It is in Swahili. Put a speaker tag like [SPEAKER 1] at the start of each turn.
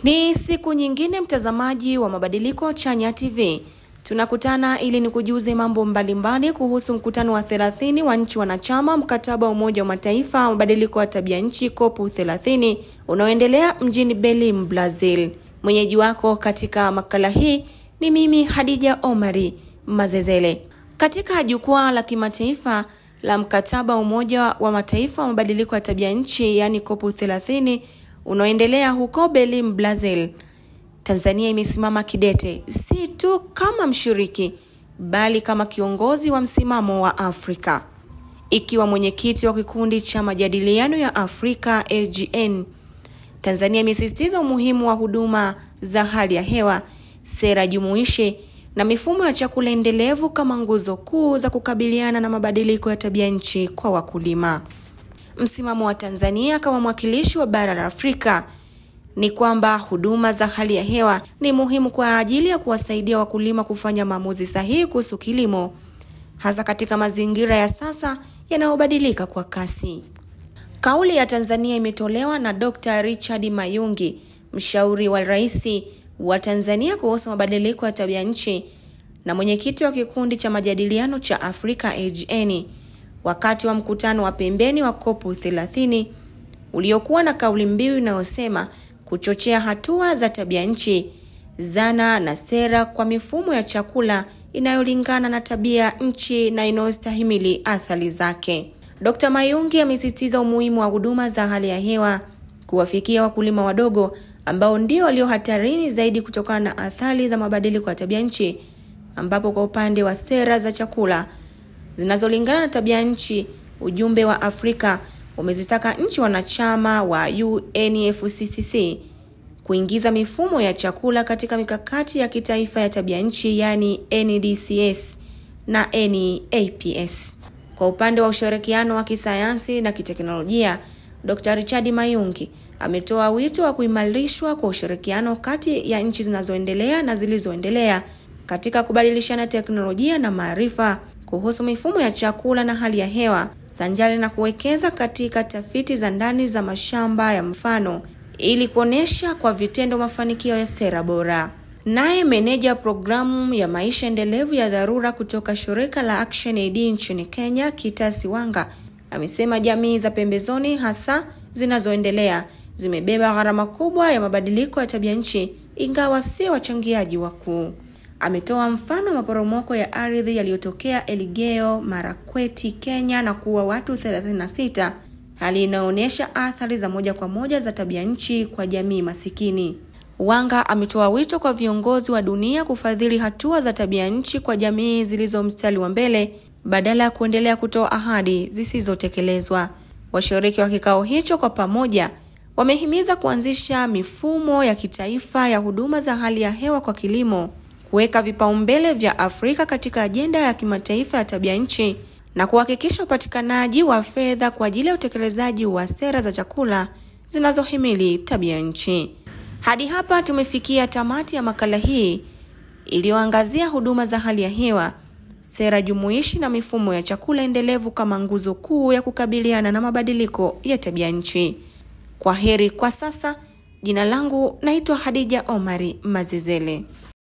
[SPEAKER 1] Ni siku nyingine mtazamaji wa Mabadiliko Chanya TV. Tunakutana ili nikujuze mambo mbalimbali kuhusu mkutano wa 30 wa nchi wanachama mkataba wa Umoja wa Mataifa mabadiliko ya tabia nchi COP30 unaoendelea mjini Belém, Brazil. Mwenyeji wako katika makala hii ni mimi Hadija Omari Mazezele. Katika jukwaa la kimataifa la mkataba wa Umoja wa Mataifa mabadiliko ya tabia nchi yani COP30 unaoendelea huko Belém, Brazil, Tanzania imesimama kidete si tu kama mshiriki bali kama kiongozi wa msimamo wa Afrika. Ikiwa mwenyekiti wa kikundi cha majadiliano ya Afrika AGN, Tanzania imesisitiza umuhimu wa huduma za hali ya hewa, sera jumuishi na mifumo ya chakula endelevu kama nguzo kuu za kukabiliana na mabadiliko ya tabia nchi kwa wakulima. Msimamo wa Tanzania kama mwakilishi wa bara la Afrika ni kwamba huduma za hali ya hewa ni muhimu kwa ajili ya kuwasaidia wakulima kufanya maamuzi sahihi kuhusu kilimo, hasa katika mazingira ya sasa yanayobadilika kwa kasi. Kauli ya Tanzania imetolewa na Dr. Richard Mayungi, mshauri wa Rais wa Tanzania kuhusu mabadiliko ya tabia nchi na mwenyekiti wa kikundi cha majadiliano cha Afrika AGN, wakati wa mkutano wa pembeni wa COP30 uliokuwa na kauli mbiu inayosema kuchochea hatua za tabia nchi, zana na sera kwa mifumo ya chakula inayolingana na tabia nchi na inayostahimili athari zake. Dr. Mayungi amesisitiza umuhimu wa huduma za hali ya hewa kuwafikia wakulima wadogo ambao ndio walio hatarini zaidi kutokana na athari za mabadiliko ya tabia nchi, ambapo kwa upande wa sera za chakula zinazolingana na tabia nchi, ujumbe wa Afrika umezitaka nchi wanachama wa UNFCCC kuingiza mifumo ya chakula katika mikakati ya kitaifa ya tabia nchi yani NDCS na NAPS. Kwa upande wa ushirikiano wa kisayansi na kiteknolojia, Dr. Richard Mayungi ametoa wito wa kuimarishwa kwa ushirikiano kati ya nchi zinazoendelea na zilizoendelea katika kubadilishana teknolojia na maarifa kuhusu mifumo ya chakula na hali ya hewa, sanjari na kuwekeza katika tafiti za ndani za mashamba ya mfano ili kuonesha kwa vitendo mafanikio ya sera bora. Naye meneja programu ya maisha endelevu ya dharura kutoka shirika la Action Aid nchini Kenya, Kitasi Wanga, amesema jamii za pembezoni hasa zinazoendelea zimebeba gharama kubwa ya mabadiliko ya tabia nchi ingawa si wachangiaji wakuu. Ametoa mfano wa maporomoko ya ardhi yaliyotokea Elgeyo Marakwet, Kenya na kuua watu 36, hali inaonyesha athari za moja kwa moja za tabia nchi kwa jamii masikini. Wanga ametoa wito kwa viongozi wa dunia kufadhili hatua za tabia nchi kwa jamii zilizo mstari wa mbele badala ya kuendelea kutoa ahadi zisizotekelezwa. Washiriki wa kikao hicho kwa pamoja wamehimiza kuanzisha mifumo ya kitaifa ya huduma za hali ya hewa kwa kilimo, kuweka vipaumbele vya Afrika katika ajenda ya kimataifa ya tabia nchi na kuhakikisha upatikanaji wa fedha kwa ajili ya utekelezaji wa sera za chakula zinazohimili tabia nchi. Hadi hapa tumefikia tamati ya makala hii iliyoangazia huduma za hali ya hewa, sera jumuishi na mifumo ya chakula endelevu kama nguzo kuu ya kukabiliana na mabadiliko ya tabia nchi. Kwa heri kwa sasa. Jina langu naitwa Hadija Omari Mazezele.